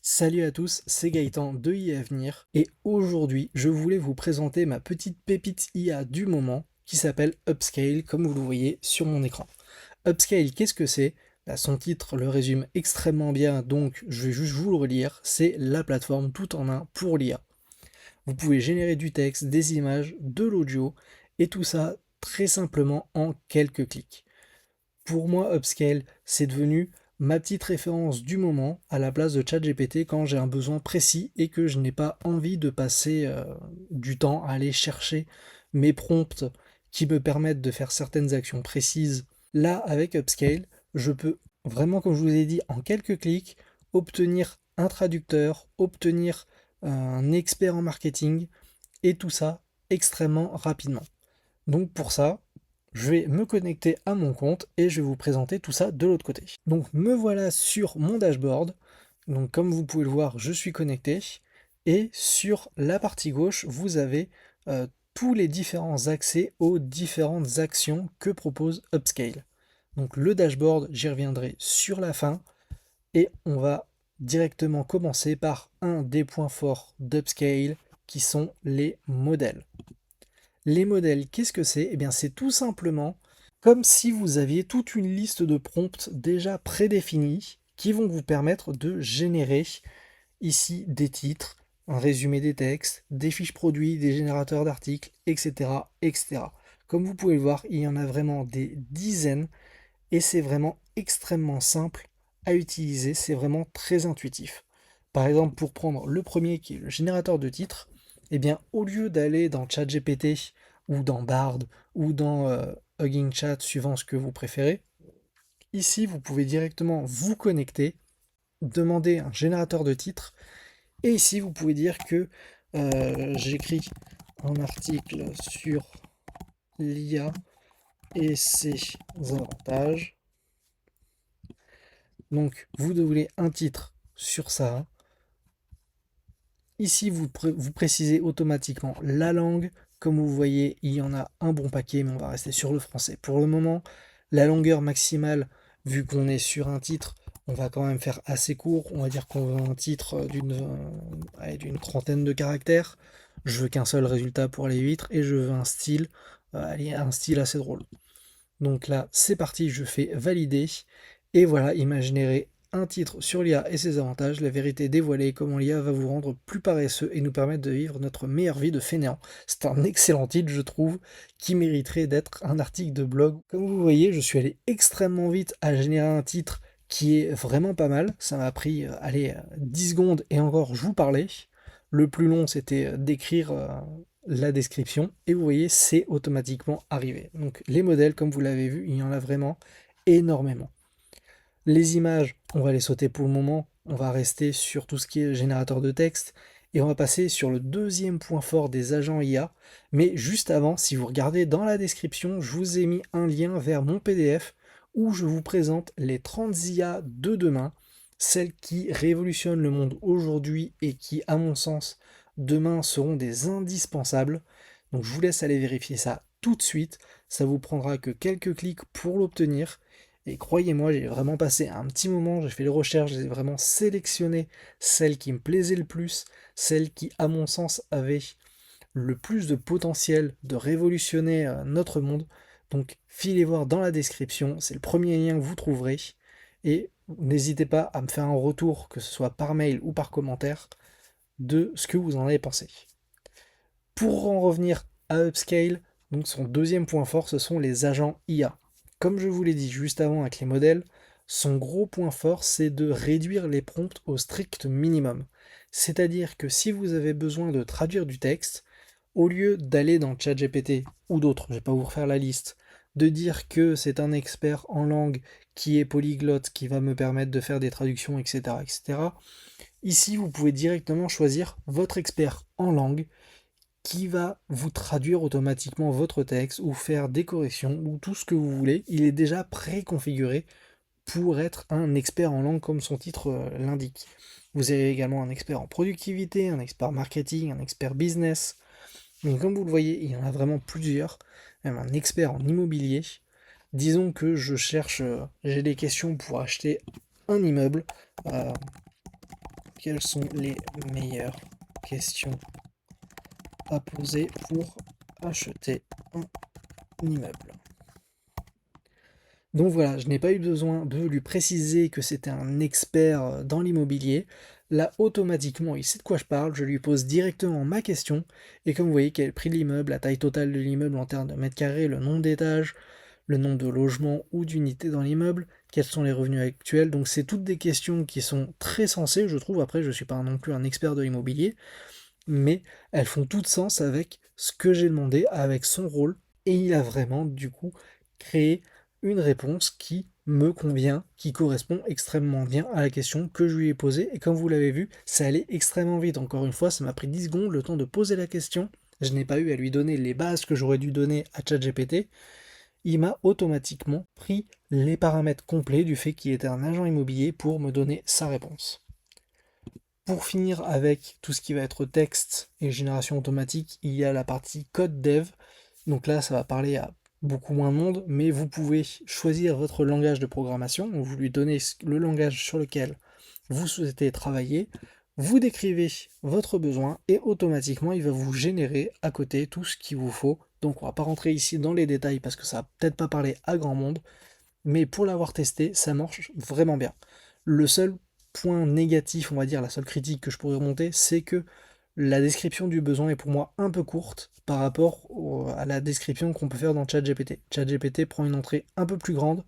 Salut à tous, c'est Gaëtan de IA Avenir et aujourd'hui je voulais vous présenter ma petite pépite IA du moment qui s'appelle Upscale comme vous le voyez sur mon écran. Upscale, qu'est-ce que c'est? Son titre le résume extrêmement bien, donc je vais juste vous le relire, c'est la plateforme tout en un pour l'IA. Vous pouvez générer du texte, des images, de l'audio et tout ça très simplement en quelques clics. Pour moi, Upscale, c'est devenu ma petite référence du moment à la place de ChatGPT quand j'ai un besoin précis et que je n'ai pas envie de passer du temps à aller chercher mes prompts qui me permettent de faire certaines actions précises. Là, avec Upscale, je peux vraiment, comme je vous ai dit, en quelques clics, obtenir un traducteur, obtenir un expert en marketing et tout ça extrêmement rapidement. Donc pour ça, je vais me connecter à mon compte et je vais vous présenter tout ça de l'autre côté. Donc me voilà sur mon dashboard. Donc comme vous pouvez le voir, je suis connecté. Et sur la partie gauche, vous avez tous les différents accès aux différentes actions que propose Upscale. Donc le dashboard, j'y reviendrai sur la fin. Et on va directement commencer par un des points forts d'Upscale qui sont les modèles. Les modèles, qu'est-ce que c'est? Eh bien, c'est tout simplement comme si vous aviez toute une liste de prompts déjà prédéfinis qui vont vous permettre de générer ici des titres, un résumé des textes, des fiches produits, des générateurs d'articles, etc., etc. Comme vous pouvez le voir, il y en a vraiment des dizaines et c'est vraiment extrêmement simple à utiliser, c'est vraiment très intuitif. Par exemple, pour prendre le premier qui est le générateur de titres, eh bien, au lieu d'aller dans ChatGPT ou dans Bard ou dans Hugging Chat, suivant ce que vous préférez, ici, vous pouvez directement vous connecter, demander un générateur de titres, et ici, vous pouvez dire que j'écris un article sur l'IA et ses avantages. Donc, vous voulez un titre sur ça. Ici, vous précisez automatiquement la langue. Comme vous voyez, il y en a un bon paquet, mais on va rester sur le français. Pour le moment, la longueur maximale, vu qu'on est sur un titre, on va quand même faire assez court. On va dire qu'on veut un titre d'une trentaine de caractères. Je veux qu'un seul résultat pour les vitres et je veux un style, un style assez drôle. Donc là, c'est parti, je fais valider. Et voilà, imaginez un titre sur l'IA et ses avantages, la vérité dévoilée, comment l'IA va vous rendre plus paresseux et nous permettre de vivre notre meilleure vie de fainéant. C'est un excellent titre, je trouve, qui mériterait d'être un article de blog. Comme vous voyez, je suis allé extrêmement vite à générer un titre qui est vraiment pas mal. Ça m'a pris, 10 secondes et encore, je vous parlais. Le plus long, c'était d'écrire la description et vous voyez c'est automatiquement arrivé. Donc les modèles comme vous l'avez vu, il y en a vraiment énormément. Les images, on va les sauter pour le moment, on va rester sur tout ce qui est générateur de texte et on va passer sur le deuxième point fort des agents IA. Mais juste avant, si vous regardez dans la description, je vous ai mis un lien vers mon PDF où je vous présente les 30 IA de demain, celles qui révolutionnent le monde aujourd'hui et qui, à mon sens, demain seront des indispensables. Donc je vous laisse aller vérifier ça tout de suite, ça vous prendra que quelques clics pour l'obtenir. Et croyez-moi, j'ai vraiment passé un petit moment, j'ai fait les recherches, j'ai vraiment sélectionné celles qui me plaisaient le plus, celles qui, à mon sens, avaient le plus de potentiel de révolutionner notre monde. Donc filez voir dans la description, c'est le premier lien que vous trouverez. Et n'hésitez pas à me faire un retour, que ce soit par mail ou par commentaire, de ce que vous en avez pensé. Pour en revenir à Upscale, donc son deuxième point fort, ce sont les agents IA. Comme je vous l'ai dit juste avant avec les modèles, son gros point fort, c'est de réduire les prompts au strict minimum. C'est-à-dire que si vous avez besoin de traduire du texte, au lieu d'aller dans ChatGPT ou d'autres, je ne vais pas vous refaire la liste, de dire que c'est un expert en langue qui est polyglotte, qui va me permettre de faire des traductions, etc., etc., ici vous pouvez directement choisir votre expert en langue qui va vous traduire automatiquement votre texte ou faire des corrections ou tout ce que vous voulez. Il est déjà préconfiguré pour être un expert en langue comme son titre l'indique. Vous avez également un expert en productivité, un expert marketing, un expert business. Donc comme vous le voyez, il y en a vraiment plusieurs. Même un expert en immobilier. Disons que je cherche, j'ai des questions pour acheter un immeuble. Euh, Quelles sont les meilleures questions à poser pour acheter un immeuble? Donc voilà, je n'ai pas eu besoin de lui préciser que c'était un expert dans l'immobilier. Là, automatiquement, il sait de quoi je parle, je lui pose directement ma question, et comme vous voyez, quel est le prix de l'immeuble, la taille totale de l'immeuble en termes de mètres carrés, le nombre d'étages, le nombre de logements ou d'unités dans l'immeuble, quels sont les revenus actuels. Donc c'est toutes des questions qui sont très sensées, je trouve. Après, je ne suis pas non plus un expert de l'immobilier, mais elles font tout sens avec ce que j'ai demandé, avec son rôle, et il a vraiment, du coup, créé une réponse qui me convient, qui correspond extrêmement bien à la question que je lui ai posée, et comme vous l'avez vu, ça allait extrêmement vite. Encore une fois, ça m'a pris 10 secondes le temps de poser la question, je n'ai pas eu à lui donner les bases que j'aurais dû donner à ChatGPT, il m'a automatiquement pris les paramètres complets du fait qu'il était un agent immobilier pour me donner sa réponse. Pour finir avec tout ce qui va être texte et génération automatique, il y a la partie code dev. Donc là, ça va parler à beaucoup moins de monde, mais vous pouvez choisir votre langage de programmation. Vous lui donnez le langage sur lequel vous souhaitez travailler, vous décrivez votre besoin et automatiquement, il va vous générer à côté tout ce qu'il vous faut. Donc on va pas rentrer ici dans les détails parce que ça va peut-être pas parler à grand monde, mais pour l'avoir testé, ça marche vraiment bien. Le seul point négatif, on va dire, la seule critique que je pourrais remonter, c'est que la description du besoin est pour moi un peu courte par rapport à la description qu'on peut faire dans ChatGPT. ChatGPT prend une entrée un peu plus grande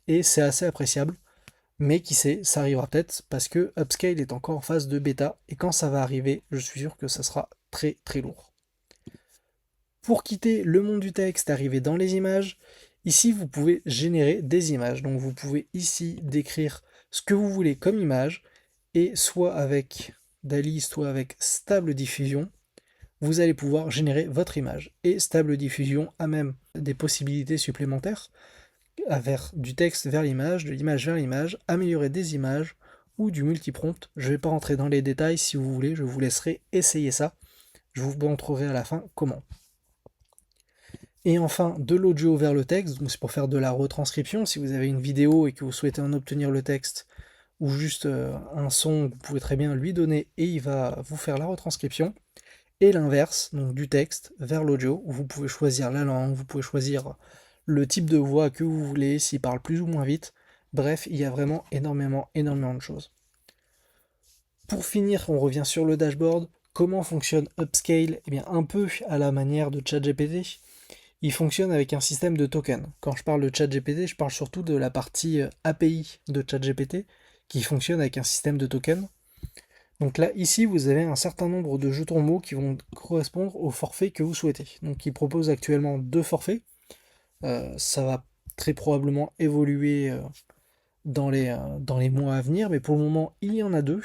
et c'est assez appréciable, mais qui sait, ça arrivera peut-être parce que Upscale est encore en phase de bêta et quand ça va arriver, je suis sûr que ça sera très très lourd. Pour quitter le monde du texte, arriver dans les images, ici vous pouvez générer des images. Donc vous pouvez ici décrire ce que vous voulez comme image et soit avec DALL-E, soit avec Stable Diffusion, vous allez pouvoir générer votre image. Et Stable Diffusion a même des possibilités supplémentaires du texte vers l'image, de l'image vers l'image, améliorer des images ou du multiprompt. Je ne vais pas rentrer dans les détails, si vous voulez, je vous laisserai essayer ça. Je vous montrerai à la fin comment. Et enfin, de l'audio vers le texte, donc c'est pour faire de la retranscription. Si vous avez une vidéo et que vous souhaitez en obtenir le texte, ou juste un son, vous pouvez très bien lui donner et il va vous faire la retranscription. Et l'inverse, donc du texte vers l'audio, où vous pouvez choisir la langue, vous pouvez choisir le type de voix que vous voulez, s'il parle plus ou moins vite. Bref, il y a vraiment énormément de choses. Pour finir, on revient sur le dashboard. Comment fonctionne Upscale? Eh bien, un peu à la manière de ChatGPT. Il fonctionne avec un système de tokens. Quand je parle de ChatGPT, je parle surtout de la partie API de ChatGPT qui fonctionne avec un système de tokens. Donc là, ici, vous avez un certain nombre de jetons mots qui vont correspondre au forfait que vous souhaitez. Donc il propose actuellement 2 forfaits. Ça va très probablement évoluer dans les mois à venir, mais pour le moment, il y en a 2.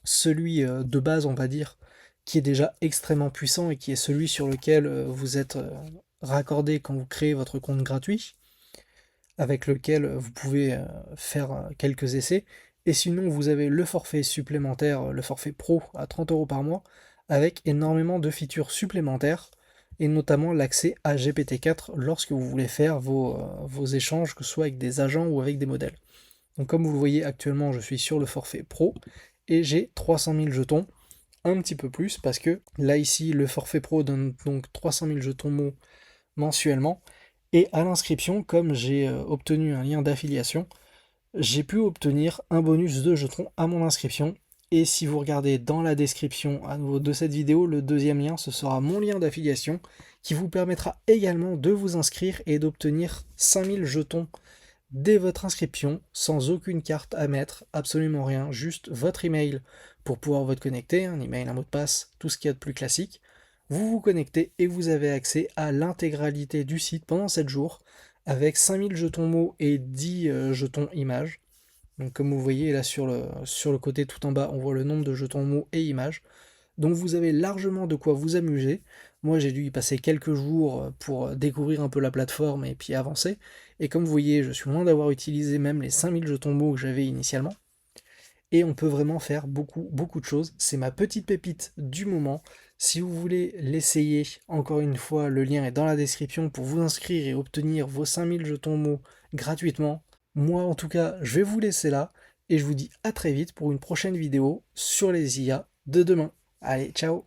Celui de base, on va dire, qui est déjà extrêmement puissant et qui est celui sur lequel vous êtes raccordé quand vous créez votre compte gratuit, avec lequel vous pouvez faire quelques essais. Et sinon, vous avez le forfait supplémentaire, le forfait pro à 30 € par mois, avec énormément de features supplémentaires, et notamment l'accès à GPT-4 lorsque vous voulez faire vos échanges, que ce soit avec des agents ou avec des modèles. Donc comme vous le voyez actuellement, je suis sur le forfait pro, et j'ai 300 000 jetons, un petit peu plus, parce que là ici, le forfait pro donne donc 300 000 jetons mots mensuellement, et à l'inscription, comme j'ai obtenu un lien d'affiliation, j'ai pu obtenir un bonus de jetons à mon inscription. Et si vous regardez dans la description à nouveau de cette vidéo, le deuxième lien, ce sera mon lien d'affiliation qui vous permettra également de vous inscrire et d'obtenir 5000 jetons dès votre inscription, sans aucune carte à mettre, absolument rien, juste votre email pour pouvoir vous connecter, un email, un mot de passe, tout ce qu'il y a de plus classique. Vous vous connectez et vous avez accès à l'intégralité du site pendant 7 jours, avec 5000 jetons mots et 10 jetons images. Donc comme vous voyez là sur le côté tout en bas, on voit le nombre de jetons mots et images. Donc vous avez largement de quoi vous amuser. Moi j'ai dû y passer quelques jours pour découvrir un peu la plateforme et puis avancer. Et comme vous voyez, je suis loin d'avoir utilisé même les 5000 jetons mots que j'avais initialement. Et on peut vraiment faire beaucoup, beaucoup de choses. C'est ma petite pépite du moment. Si vous voulez l'essayer, encore une fois, le lien est dans la description pour vous inscrire et obtenir vos 5000 jetons mots gratuitement. Moi en tout cas, je vais vous laisser là. et je vous dis à très vite pour une prochaine vidéo sur les IA de demain. Allez, ciao!